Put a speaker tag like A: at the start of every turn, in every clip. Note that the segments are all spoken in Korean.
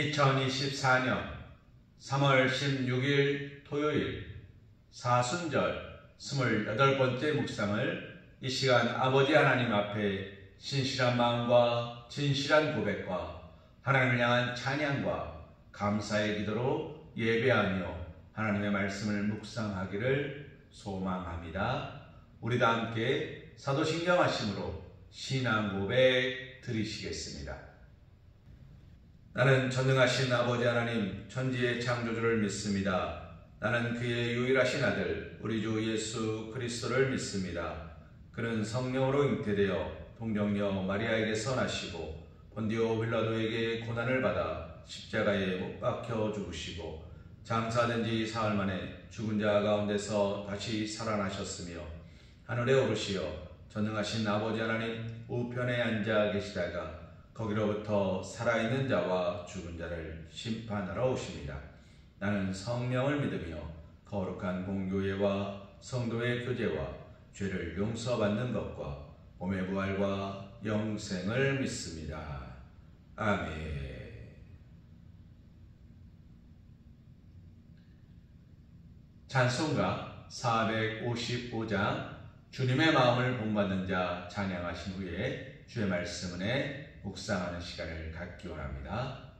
A: 2024년 3월 16일 토요일 사순절 28번째 묵상을 이 시간 아버지 하나님 앞에 신실한 마음과 진실한 고백과 하나님을 향한 찬양과 감사의 기도로 예배하며 하나님의 말씀을 묵상하기를 소망합니다. 우리 다 함께 사도신경 하심으로 신앙 고백 드리시겠습니다. 나는 전능하신 아버지 하나님 천지의 창조주를 믿습니다. 나는 그의 유일하신 아들 우리 주 예수 그리스도를 믿습니다. 그는 성령으로 잉태되어 동정녀 마리아에게서 나시고 본디오 빌라도에게 고난을 받아 십자가에 못 박혀 죽으시고 장사된 지 사흘 만에 죽은 자 가운데서 다시 살아나셨으며 하늘에 오르시어 전능하신 아버지 하나님 우편에 앉아 계시다가 거기로부터 살아있는 자와 죽은 자를 심판하러 오십니다. 나는 성령을 믿으며 거룩한 공교회와 성도의 교제와 죄를 용서받는 것과 몸의 부활과 영생을 믿습니다. 아멘. 찬송가 455장 주님의 마음을 본받는 자 찬양하신 후에 주의 말씀 은혜 묵상하는 시간을 갖기 원합니다.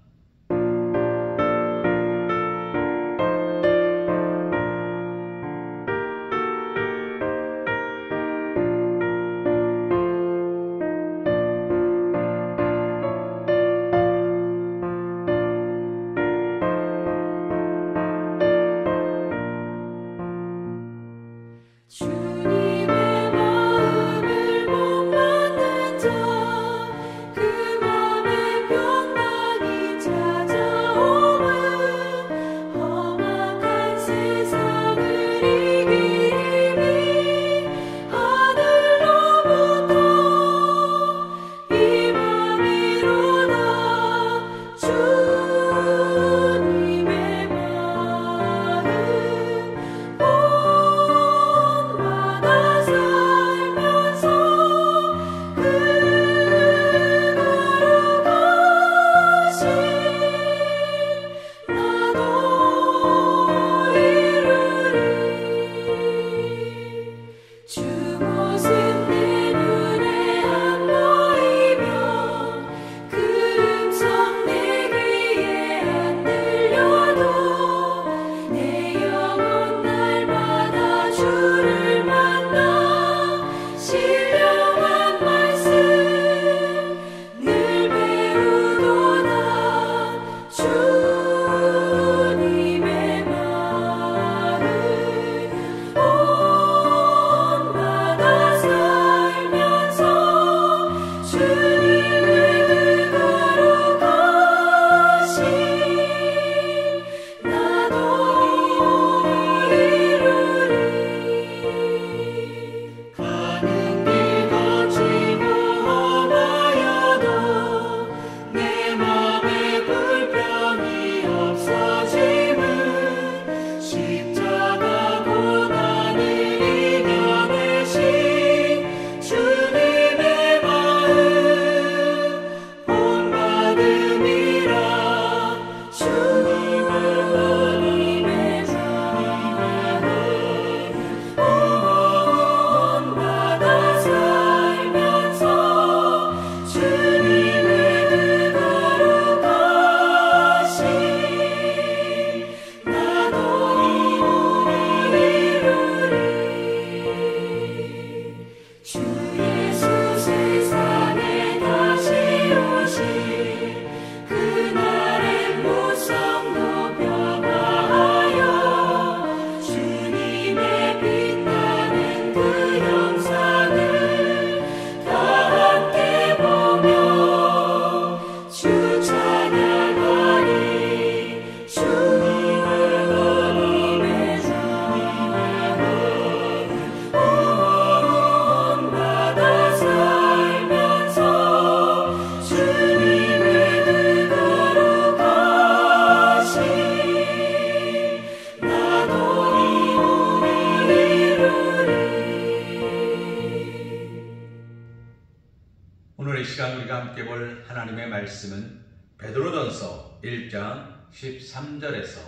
A: 오늘 이 시간 우리가 함께 볼 하나님의 말씀은 베드로전서 1장 13절에서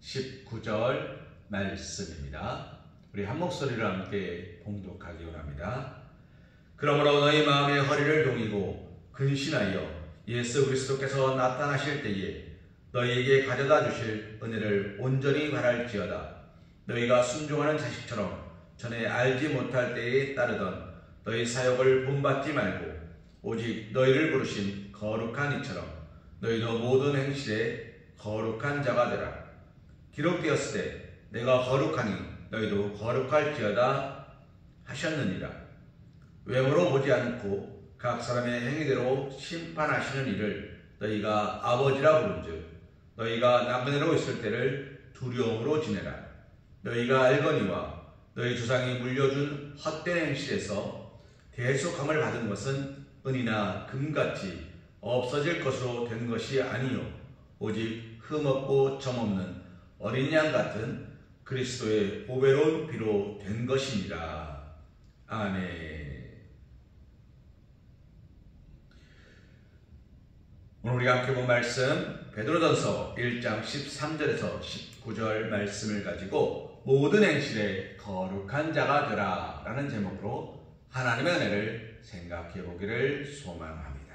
A: 19절 말씀입니다. 우리 한 목소리로 함께 봉독하기 원합니다. 그러므로 너희 마음의 허리를 동이고 근신하여 예수 그리스도께서 나타나실 때에 너희에게 가져다 주실 은혜를 온전히 바랄지어다. 너희가 순종하는 자식처럼 전에 알지 못할 때에 따르던 너희 사역을 본받지 말고 오직 너희를 부르신 거룩한 이처럼 너희도 모든 행실에 거룩한 자가 되라. 기록되었을 때 내가 거룩하니 너희도 거룩할지어다 하셨느니라. 외모로 보지 않고 각 사람의 행위대로 심판하시는 이를 너희가 아버지라 부른즉 너희가 나그네로 있을 때를 두려움으로 지내라. 너희가 알거니와 너희 조상이 물려준 헛된 행실에서 대속함을 받은 것은 은이나 금같이 없어질 것으로 된 것이 아니요 오직 흠없고 점없는 어린 양 같은 그리스도의 보배로운 피로 된 것이니라. 아멘. 오늘 우리가 함께 본 말씀 베드로전서 1장 13절에서 19절 말씀을 가지고 모든 행실에 거룩한 자가 되라 라는 제목으로 하나님의 은혜를 생각해 보기를 소망합니다.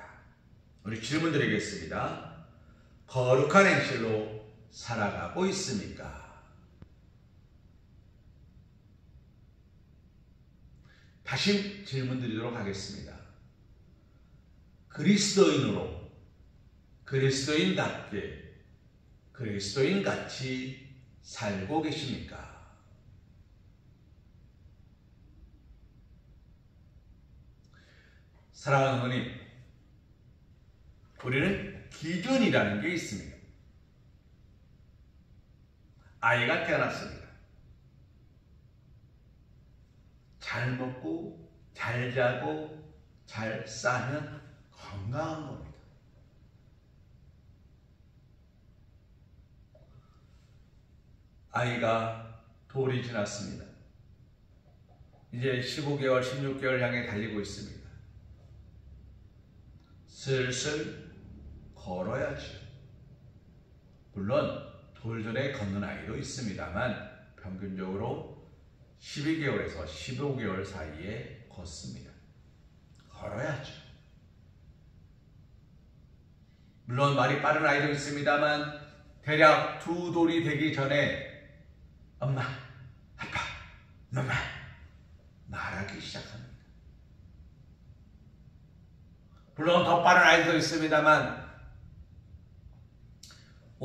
A: 우리 질문 드리겠습니다. 거룩한 행실로 살아가고 있습니까? 다시 질문 드리도록 하겠습니다. 그리스도인으로 그리스도인답게 그리스도인같이 살고 계십니까? 사랑하는 어머니, 우리는 기준이라는 게 있습니다. 아이가 태어났습니다. 잘 먹고 잘 자고 잘 싸면 건강한 겁니다. 아이가 돌이 지났습니다. 이제 15개월, 16개월 향해 달리고 있습니다. 슬슬 걸어야죠. 물론 돌전에 걷는 아이도 있습니다만 평균적으로 12개월에서 15개월 사이에 걷습니다. 걸어야죠. 물론 말이 빠른 아이도 있습니다만 대략 2돌이 되기 전에 엄마, 아빠, 엄마 말하기 시작합니다. 물론 더 빠른 아이도 있습니다만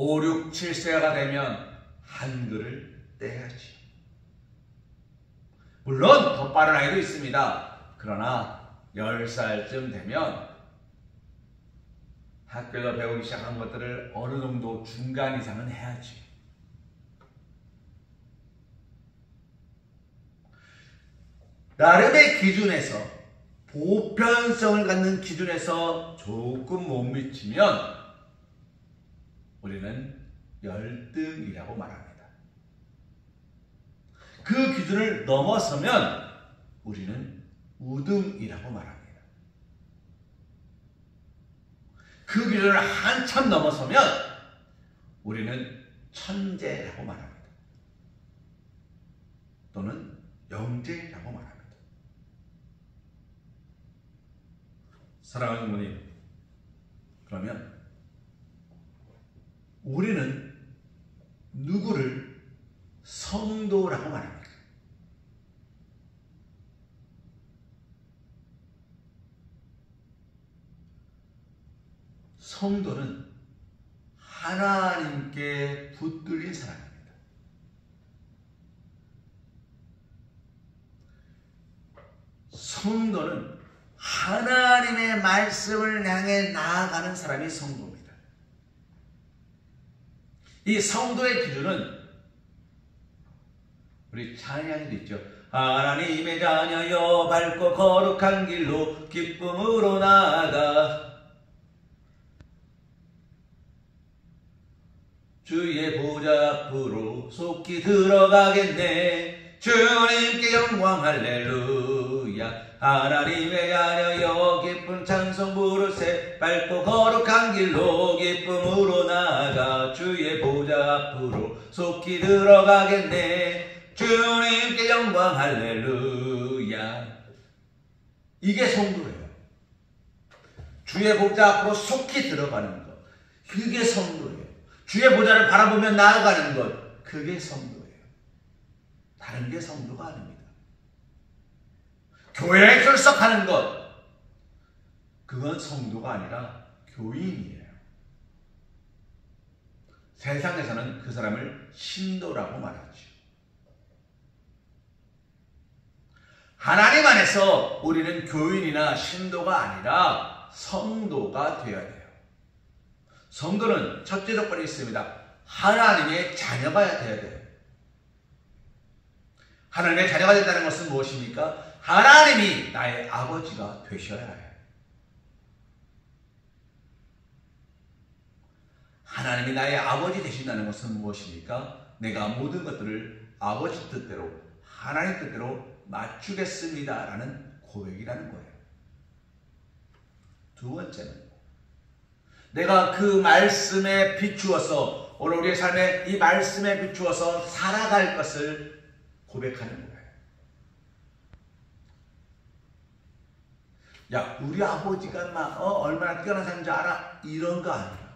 A: 5, 6, 7세가 되면 한글을 떼야지. 물론 더 빠른 아이도 있습니다. 그러나 10살쯤 되면 학교에서 배우기 시작한 것들을 어느 정도 중간 이상은 해야지. 나름의 기준에서, 보편성을 갖는 기준에서 조금 못 미치면 우리는 열등이라고 말합니다. 그 기준을 넘어서면 우리는 우등이라고 말합니다. 그 기준을 한참 넘어서면 우리는 천재라고 말합니다. 또는 영재라고 말합니다. 사랑하는 부모님, 그러면 우리는 누구를 성도라고 말합니까? 성도는 하나님께 붙들린 사람입니다. 성도는 하나님의 말씀을 향해 나아가는 사람이 성도입니다. 이 성도의 기준은 우리 찬양에도 있죠. 하나님의 자녀여 밝고 거룩한 길로 기쁨으로 나아가 주의 보좌 앞으로 속히 들어가겠네. 주님께 영광 할렐루야. 하나님의 자녀여 기쁜 찬송 부르세 밝고 거룩한 길로 기쁨으로 나아가 주의 보좌 앞으로 속히 들어가겠네. 주님께 영광 할렐루야. 이게 성도예요. 주의 보좌 앞으로 속히 들어가는 것, 그게 성도예요. 주의 보좌를 바라보며 나아가는 것, 그게 성도예요. 다른 게 성도가 아닙니다. 교회에 출석하는 것, 그건 성도가 아니라 교인이에요. 세상에서는 그 사람을 신도라고 말하죠. 하나님 안에서 우리는 교인이나 신도가 아니라 성도가 되어야 돼요. 성도는 첫째 조건이 있습니다. 하나님의 자녀가 되어야 돼요. 하나님의 자녀가 된다는 것은 무엇입니까? 하나님이 나의 아버지가 되셔야 해요. 하나님이 나의 아버지 되신다는 것은 무엇입니까? 내가 모든 것들을 아버지 뜻대로, 하나님 뜻대로 맞추겠습니다 라는 고백이라는 거예요. 두 번째는 내가 그 말씀에 비추어서, 오늘 우리의 삶에 이 말씀에 비추어서 살아갈 것을 고백하는 거예요. 야, 우리 아버지가 얼마나 뛰어난 사람인지 알아? 이런 거 아니야.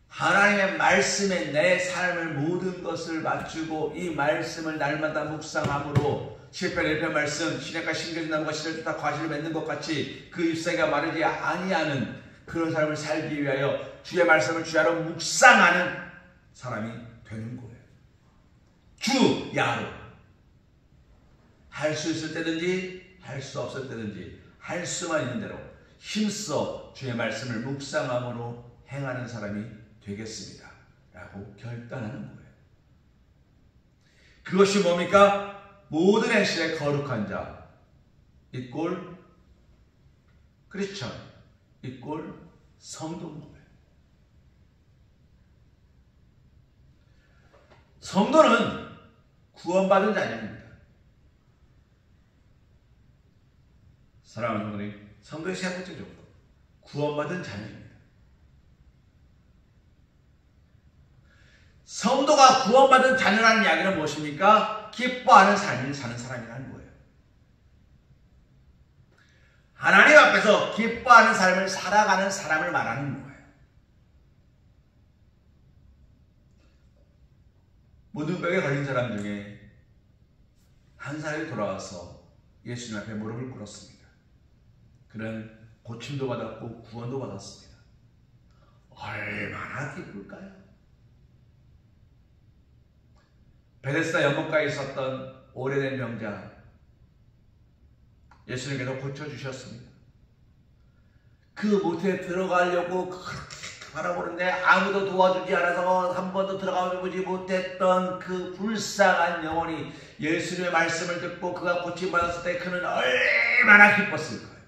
A: 하나님의 말씀에 내 삶을 모든 것을 맞추고 이 말씀을 날마다 묵상함으로 시편 1편 말씀, 시냇가 심겨진 나무가 씨를 쫓아 과실을 맺는 것 같이 그 잎사귀가 마르지 아니하는 그런 삶을 살기 위하여 주의 말씀을 주야로 묵상하는 사람이 되는 거예요. 주야로. 할 수 있을 때든지 할 수 없을 때든지 할 수만 있는 대로 힘써 주의 말씀을 묵상함으로 행하는 사람이 되겠습니다 라고 결단하는 거예요. 그것이 뭡니까? 모든 행실에 거룩한 자 이꼴 크리스천 이꼴 성도인 거예요. 성도는 구원받은 자녀입니다. 사랑하는 성도님, 성도의 세 번째 조건, 구원받은 자녀입니다. 성도가 구원받은 자녀라는 이야기는 무엇입니까? 기뻐하는 삶을 사는 사람이라는 거예요. 하나님 앞에서 기뻐하는 삶을 살아가는 사람을 말하는 거예요. 모든 병에 걸린 사람 중에 한 사람이 돌아와서 예수님 앞에 무릎을 꿇었습니다. 그는 고침도 받았고 구원도 받았습니다. 얼마나 기쁠까요? 베데스다 연못가에 있었던 오래된 병자 예수님께서 고쳐주셨습니다. 그 못에 들어가려고 그렇게 바라보는데 아무도 도와주지 않아서 한 번도 들어가보지 못했던 그 불쌍한 영혼이 예수님의 말씀을 듣고 그가 고침받았을 때 그는 얼마나 기뻤을까요?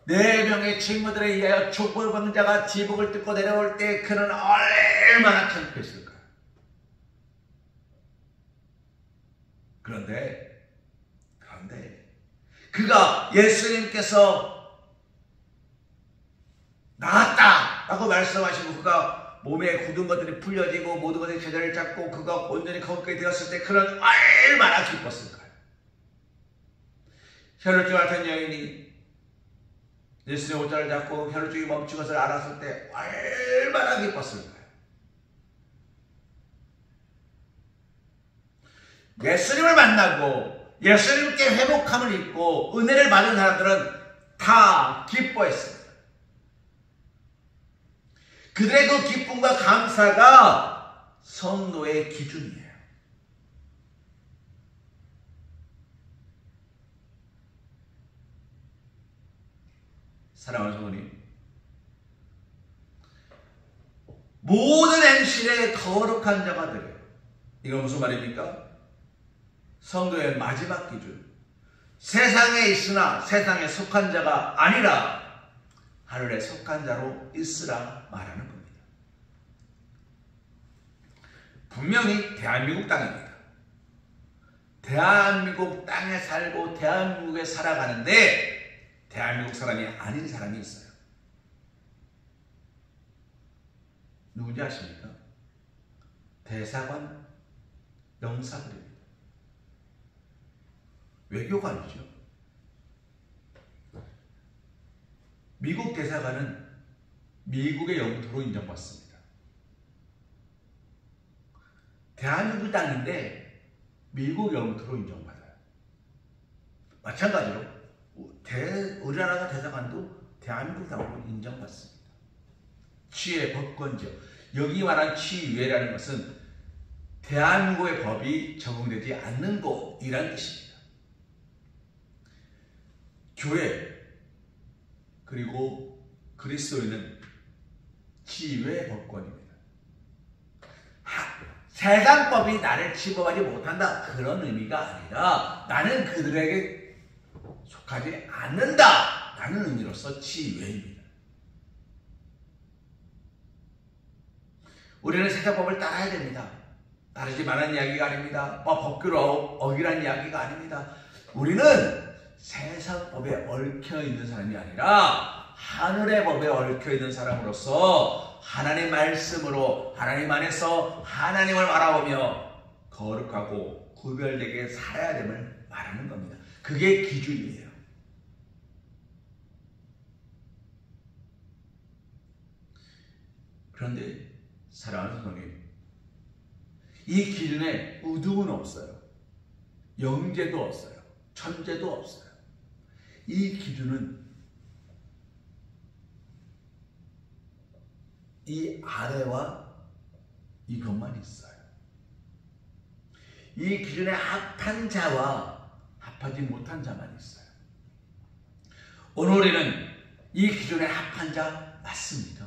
A: 네 명의 친구들에 의하여 족벌병자가 지붕을 뜯고 내려올 때 그는 얼마나 창피했을까요? 그런데 그가 예수님께서 나았다 라고 말씀하시고 그가 몸에 굳은 것들이 풀려지고 모든 것이 제자리를 잡고 그가 온전히 거룩하게 되었을 때 그는 얼마나 기뻤을까요? 혈루증 앓던 여인이 예수님의 옷자를 잡고 혈루증이 멈춘 것을 알았을 때 얼마나 기뻤을까요? 예수님을 만나고 예수님께 회복함을 입고 은혜를 받은 사람들은 다 기뻐했습니다. 그들의 그 기쁨과 감사가 성도의 기준이에요. 사랑하는 성도님, 모든 행실에 거룩한 자가 되래요. 이건 무슨 말입니까? 성도의 마지막 기준, 세상에 있으나 세상에 속한 자가 아니라 하늘에 속한 자로 있으라 말하는 겁니다. 분명히 대한민국 땅입니다. 대한민국 땅에 살고 대한민국에 살아가는데 대한민국 사람이 아닌 사람이 있어요. 누군지 아십니까? 대사관 영사들입니다. 외교관이죠. 미국 대사관은 미국의 영토로 인정받습니다. 대한민국 땅인데 미국 영토로 인정받아요. 마찬가지로 우리나라 대사관도 대한민국 땅으로 인정받습니다. 치외 법권지역. 여기 말한 치외라는 것은 대한민국의 법이 적용되지 않는 곳이라는 뜻입니다. 교회 그리고 그리스도인은 치외 법권입니다. 세상법이 나를 침범하지 못한다 그런 의미가 아니라 나는 그들에게 속하지 않는다 라는 의미로서 치외입니다. 우리는 세상법을 따라야 됩니다. 따르지 말라는 이야기가 아닙니다. 법규를 어기라는 이야기가 아닙니다. 우리는 세상법에 얽혀있는 사람이 아니라 하늘의 법에 얽혀있는 사람으로서 하나님 말씀으로 하나님 안에서 하나님을 바라보며 거룩하고 구별되게 살아야 됨을 말하는 겁니다. 그게 기준이에요. 그런데 사랑하는 성도님, 이 기준에 우등은 없어요. 영재도 없어요. 천재도 없어요. 이 기준은 이 아래와 이것만 있어요. 이 기준에 합한 자와 합하지 못한 자만 있어요. 오늘 우리는 이 기준에 합한 자 맞습니까?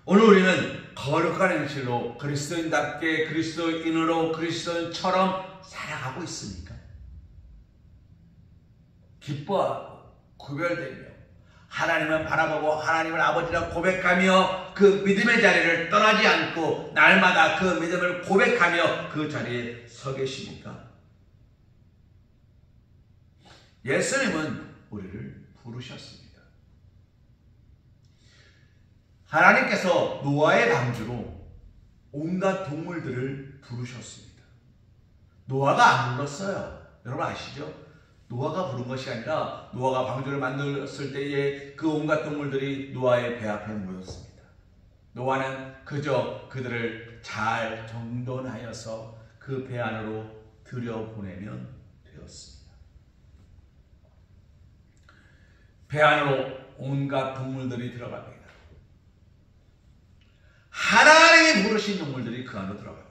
A: 오늘 우리는 거룩한 행실로 그리스도인답게 그리스도인으로 그리스도인처럼 살아가고 있습니까? 기뻐하고 구별되며 하나님을 바라보고 하나님을 아버지라 고백하며 그 믿음의 자리를 떠나지 않고 날마다 그 믿음을 고백하며 그 자리에 서 계십니까? 예수님은 우리를 부르셨습니다. 하나님께서 노아의 방주로 온갖 동물들을 부르셨습니다. 노아가 안 불렀어요. 여러분 아시죠? 노아가 부른 것이 아니라 노아가 방주를 만들었을 때에 그 온갖 동물들이 노아의 배 앞에 모였습니다. 노아는 그저 그들을 잘 정돈하여서 그 배 안으로 들여보내면 되었습니다. 배 안으로 온갖 동물들이 들어갑니다. 하나님이 부르신 동물들이 그 안으로 들어갑니다.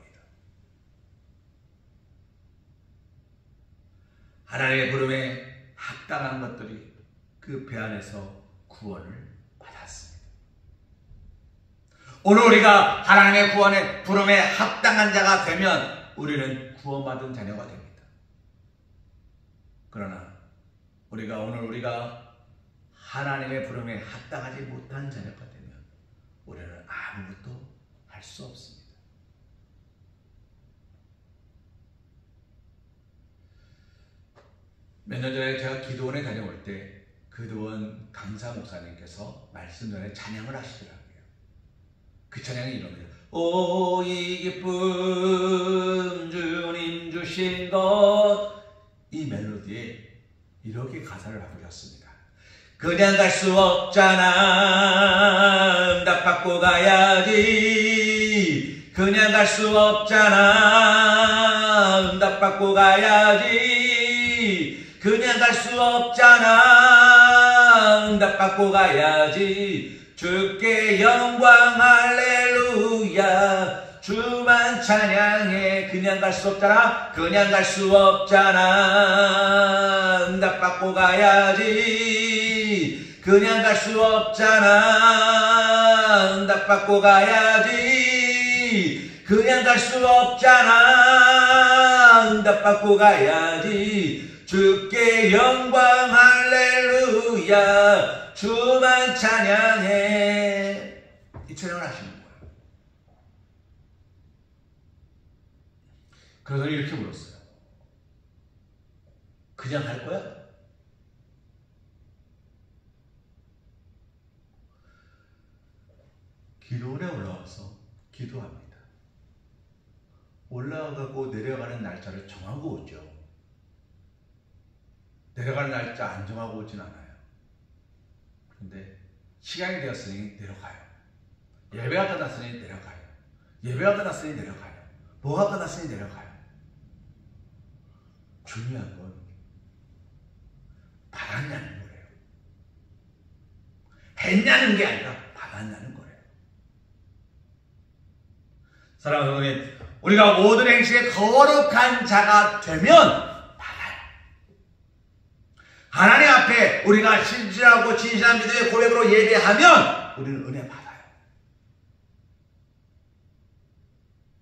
A: 하나님의 부름에 합당한 것들이 그 배 안에서 구원을 받았습니다. 오늘 우리가 하나님의 구원의 부름에 합당한 자가 되면 우리는 구원받은 자녀가 됩니다. 그러나 우리가 하나님의 부름에 합당하지 못한 자녀가 되면 우리는 아무것도 할 수 없습니다. 몇 년 전에 제가 기도원에 다녀올 때 기도원 강사 목사님께서 말씀 전에 찬양을 하시더라고요. 그 찬양이 이럽니다. 오 이 기쁨 주님 주신 것. 이 멜로디에 이렇게 가사를 바꾸셨습니다. 그냥 갈 수 없잖아 응답받고 가야지. 그냥 갈 수 없잖아 응답받고 가야지. 그냥 갈 수 없잖아 응답받고 가야지. 주께 영광 할렐루야 주만 찬양해. 그냥 갈 수 없잖아 그냥 갈 수 없잖아 응답받고 가야지. 그냥 갈 수 없잖아 응답받고 가야지. 그냥 갈 수 없잖아 응답받고 가야지. 주께 영광 할렐루야 주만 찬양해. 이 찬양을 하시는 거예요. 그래서 이렇게 물었어요. 그냥 할 거야? 기도원에 올라와서 기도합니다. 올라가고 내려가는 날짜를 정하고 오죠. 내려가는 날짜 안 정하고 오진 않아요. 그런데 시간이 되었으니 내려가요. 예배가 끝났으니 내려가요. 예배가 끝났으니 내려가요. 뭐가 끝났으니 내려가요. 중요한 건 받았냐는 거예요. 했냐는 게 아니라 받았냐는 거예요. 사랑하는 성도님, 우리가 모든 행실에 거룩한 자가 되면 받아요. 하나님 앞에 우리가 진실하고 진실한 믿음의 고백으로 예배하면 우리는 은혜 받아요.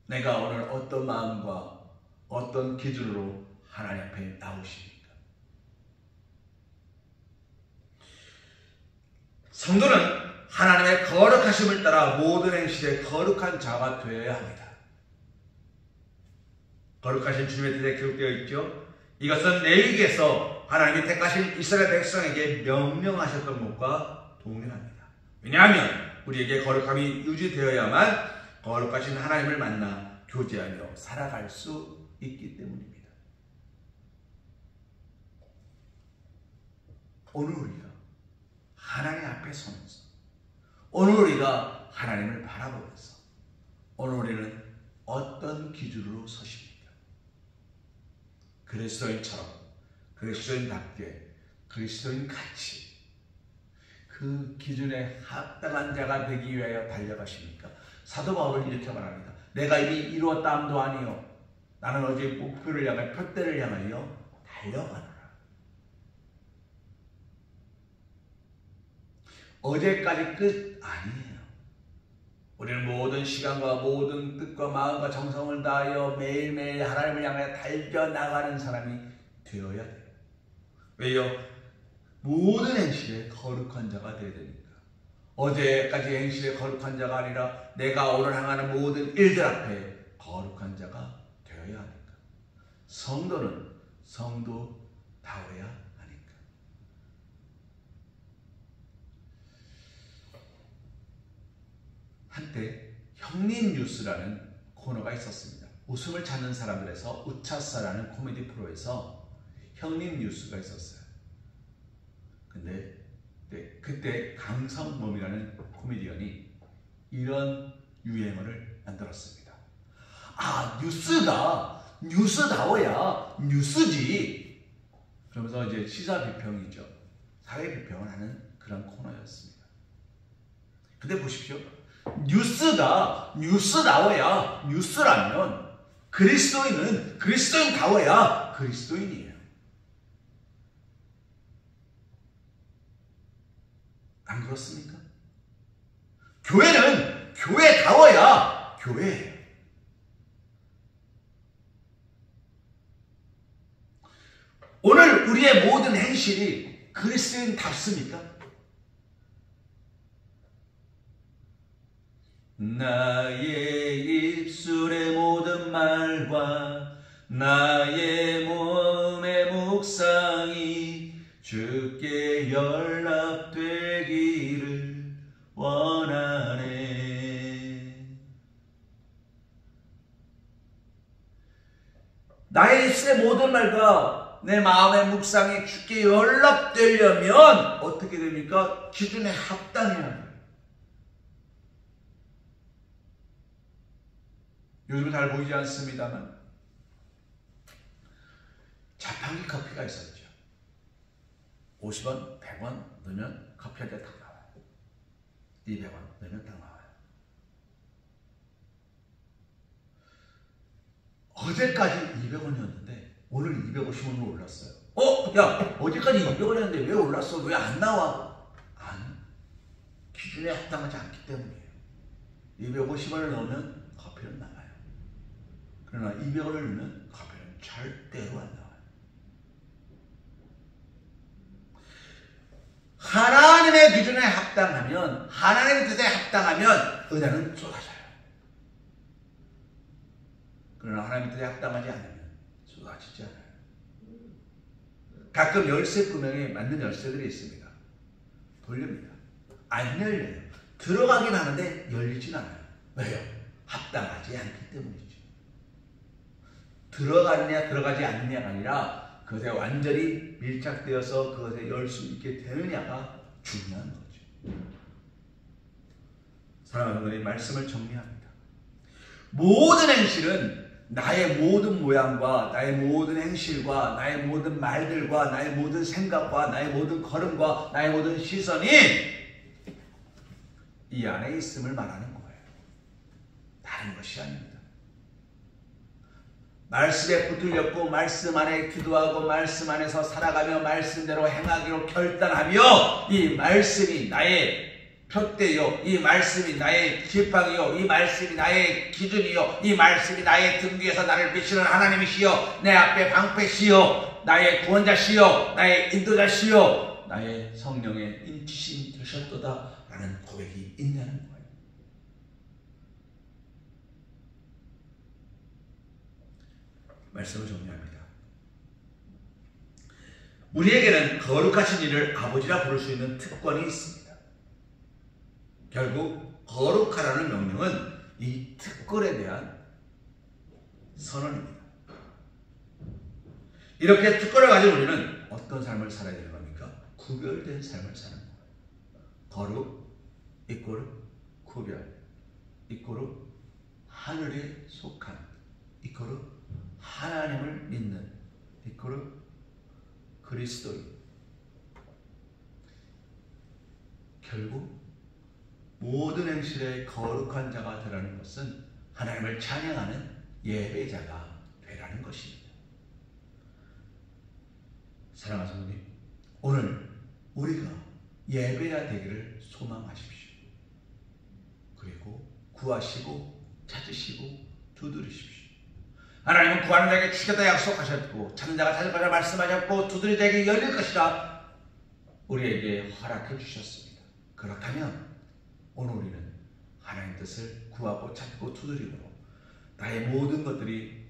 A: 내가 오늘 어떤 마음과 어떤 기준으로 하나님 앞에 나오십니까? 성도는 하나님의 거룩하심을 따라 모든 행실에 거룩한 자가 되어야 합니다. 거룩하신 주님의 뜻에 기록되어 있죠. 이것은 레위기에서 하나님이 택하신 이스라엘 백성에게 명령하셨던 것과 동일합니다. 왜냐하면 우리에게 거룩함이 유지되어야만 거룩하신 하나님을 만나 교제하며 살아갈 수 있기 때문입니다. 오늘 우리가 하나님 앞에 서면서, 오늘 우리가 하나님을 바라보면서 오늘 우리는 어떤 기준으로 서십니까? 그리스도인처럼, 그리스도인답게, 그리스도인같이 그 기준에 합당한 자가 되기 위하여 달려가십니까? 사도 바울은 이렇게 말합니다. 내가 이미 이루었다함도 아니요, 나는 어제 목표를 향하여 표대를 향하여 달려가노라. 어제까지 끝 아니에요. 우리는 모든 시간과 모든 뜻과 마음과 정성을 다하여 매일매일 하나님을 향하여 달려나가는 사람이 되어야 돼요. 왜요? 모든 행실에 거룩한 자가 되어야 되니까. 어제까지 행실에 거룩한 자가 아니라 내가 오늘 행하는 모든 일들 앞에 거룩한 자가 되어야 하니까. 성도는 성도다워야 하니까. 한때 형님 뉴스라는 코너가 있었습니다. 웃음을 찾는 사람들에서 우차사라는 코미디 프로에서 형님 뉴스가 있었어요. 근데 그때 강성범이라는 코미디언이 이런 유행어를 만들었습니다. 아, 뉴스가 뉴스다워야 뉴스지. 그러면서 이제 시사 비평이죠. 사회 비평을 하는 그런 코너였습니다. 근데 보십시오. 뉴스가 뉴스다워야 뉴스라면 그리스도인은 그리스도인다워야 그리스도인이에요. 안 그렇습니까? 교회는 교회다워야 교회예요. 오늘 우리의 모든 행실이 그리스도인답습니까? 나의 입술의 모든 말과 나의 몸의 묵상이 주께 연락되기를 원하네. 나의 입술의 모든 말과 내 마음의 묵상이 주께 연락되려면 어떻게 됩니까? 기준에 합당해야 합니다. 요즘은 잘 보이지 않습니다만 자판기 커피가 있었죠. 50원, 100원 넣으면 커피 한 잔 딱 나와요. 200원 넣으면 딱 나와요. 어제까지 200원이었는데 오늘 250원으로 올랐어요. 야, 어제까지 200원이었는데 왜 올랐어? 왜 안 나와? 아니, 기준에 합당하지 않기 때문이에요. 250원을 넣으면 커피는 나와요. 그러나 200원을 넣으면 커피는 절대로 안 나와요. 하나님의 기준에 합당하면, 하나님의 뜻에 합당하면 은혜는 쏟아져요. 그러나 하나님 뜻에 합당하지 않으면 쏟아지지 않아요. 가끔 열쇠 구멍에 맞는 열쇠들이 있습니다. 돌립니다. 안 열려요. 들어가긴 하는데 열리진 않아요. 왜요? 합당하지 않기 때문이죠. 들어갔냐 들어가지 않느냐가 아니라 그것에 완전히 밀착되어서 그것에 열 수 있게 되느냐가 중요한 거죠. 사랑하는 분들이 말씀을 정리합니다. 모든 행실은 나의 모든 모양과 나의 모든 행실과 나의 모든 말들과 나의 모든 생각과 나의 모든 걸음과 나의 모든 시선이 이 안에 있음을 말하는 거예요. 다른 것이 아닙니다. 말씀에 붙들렸고 말씀 안에 기도하고 말씀 안에서 살아가며 말씀대로 행하기로 결단하며 이 말씀이 나의 푯대요. 이 말씀이 나의 지팡이요. 이 말씀이 나의 기준이요. 이 말씀이 나의 등 뒤에서 나를 비추는 하나님이시요. 내 앞에 방패시요. 나의 구원자시요. 나의 인도자시요. 나의 성령의 인치신 되셨도다 라는 고백이 있냐는 거예요. 말씀을 정리합니다. 우리에게는 거룩하신 이를 아버지라 부를 수 있는 특권이 있습니다. 결국 거룩하라는 명령은 이 특권에 대한 선언입니다. 이렇게 특권을 가진 우리는 어떤 삶을 살아야 되는 겁니까? 구별된 삶을 사는 거예요. 거룩 이꼬르 구별 이꼬르 하늘에 속한 이꼬르 하나님을 믿는 이꼬르 그리스도인. 결국 모든 행실에 거룩한 자가 되라는 것은 하나님을 찬양하는 예배자가 되라는 것입니다. 사랑하는 성도님, 오늘 우리가 예배자 되기를 소망하십시오. 그리고 구하시고 찾으시고 두드리십시오. 하나님은 구하는 자에게 주겠다 약속하셨고 찾는 자가 찾을 것이라 말씀하셨고 두드리는 자에게 열릴 것이라 우리에게 허락해 주셨습니다. 그렇다면 오늘 우리는 하나님 뜻을 구하고 찾고 두드림으로 나의 모든 것들이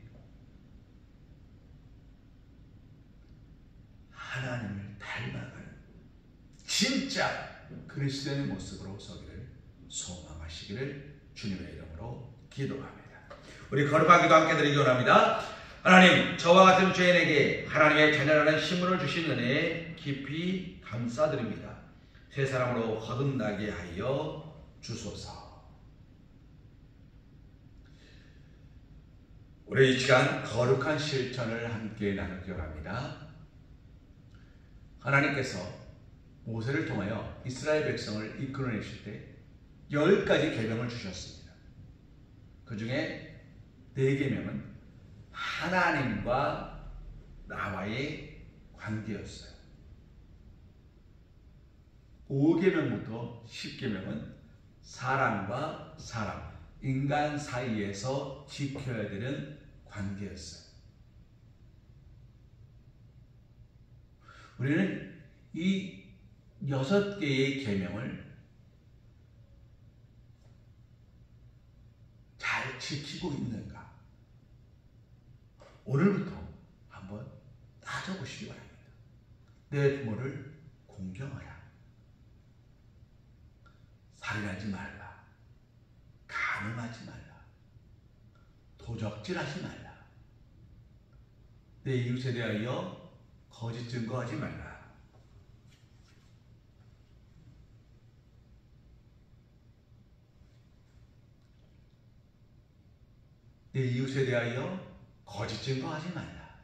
A: 하나님을 닮아가는 진짜 그리스도의 모습으로 서기를 소망하시기를 주님의 이름으로 기도합니다. 우리 거룩하기도 함께 드리기 원합니다. 하나님, 저와 같은 죄인에게 하나님의 자녀라는 신분을 주신 은혜에 깊이 감사드립니다. 새 사람으로 거듭나게 하여 주소서. 우리 이 시간 거룩한 실천을 함께 나누기 원합니다. 하나님께서 모세를 통하여 이스라엘 백성을 이끌어내실 때 10가지 계명을 주셨습니다. 그 중에 4계명은 하나님과 나와의 관계였어요. 5계명부터 10계명은 사람과 사람, 인간 사이에서 지켜야 되는 관계였어요. 우리는 이 6개의 계명을 잘 지키고 있는가? 오늘부터 한번 따져보시기 바랍니다. 내 부모를 공경하라. 살인하지 말라. 간음하지 말라. 도적질하지 말라. 내 이웃에 대하여 거짓 증거하지 말라. 내 이웃에 대하여 거짓 증거하지 말라.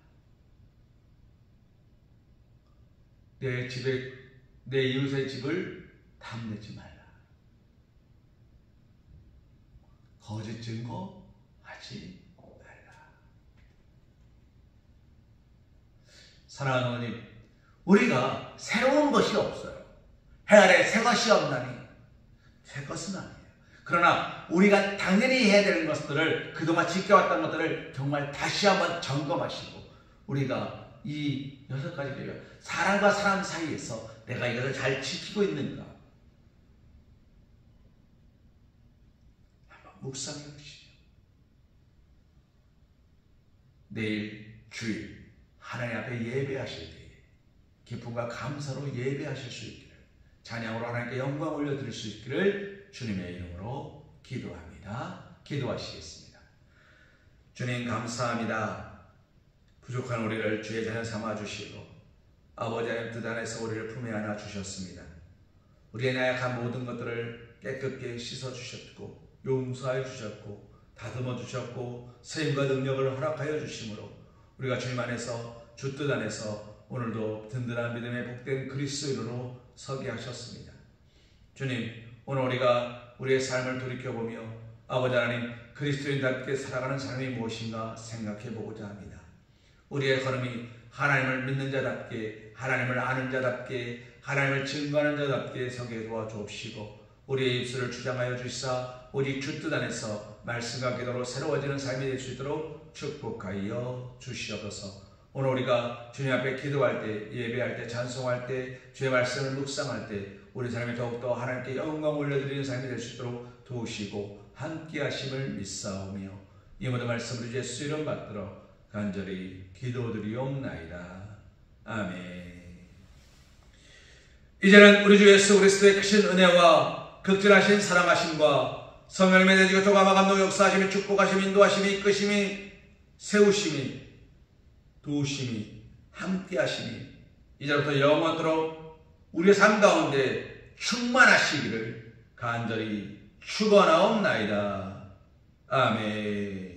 A: 내 이웃의 집을 탐내지 말라. 거짓 증거하지 말라. 사랑하는 어머님, 우리가 새로운 것이 없어요. 해 아래 새 것이 없나니 새 것은 아니에요. 그러나 우리가 당연히 해야 되는 것들을 그동안 지켜왔던 것들을 정말 다시 한번 점검하시고 우리가 이 6가지 계명, 사람과 사람 사이에서 내가 이것을 잘 지키고 있는가 한번 묵상해 보시죠. 내일 주일 하나님 앞에 예배하실 때에 기쁨과 감사로 예배하실 수 있기를, 찬양으로 하나님께 영광 올려드릴 수 있기를 주님의 이름으로 기도합니다. 기도하시겠습니다. 주님 감사합니다. 부족한 우리를 주의 자녀 삼아주시고 아버지 하나님 뜻 안에서 우리를 품에 안아 주셨습니다. 우리의 나약한 모든 것들을 깨끗게 씻어주셨고 용서하여 주셨고 다듬어 주셨고 세임과 능력을 허락하여 주심으로 우리가 주님 안에서 주 뜻 안에서 오늘도 든든한 믿음의 복된 그리스도인으로 서게 하셨습니다. 주님, 오늘 우리가 우리의 삶을 돌이켜보며 아버지 하나님 그리스도인답게 살아가는 삶이 무엇인가 생각해 보고자 합니다. 우리의 걸음이 하나님을 믿는 자답게, 하나님을 아는 자답게, 하나님을 증거하는 자답게 서게 도와주옵시고 우리의 입술을 주장하여 주시사 오직 주 뜻 안에서 말씀과 기도로 새로워지는 삶이 될 수 있도록 축복하여 주시옵소서. 오늘 우리가 주님 앞에 기도할 때, 예배할 때, 찬송할 때, 주의 말씀을 묵상할 때 우리 삶이 더욱더 하나님께 영광 올려드리는 삶이 될 수 있도록 도우시고 함께 하심을 믿사오며 이 모든 말씀을 예수 이름 받들어 간절히 기도드리옵나이다. 아멘. 이제는 우리 주 예수 그리스도의 크신 은혜와 극진하신 사랑하심과 성령님의 내주가 조감화 감동 역사하심이 축복하심이 인도하심이 이끄심이 세우심이 도우심이 함께하심이 이제부터 영원토록 우리의 삶 가운데 충만하시기를 간절히 축원하옵나이다. 아멘.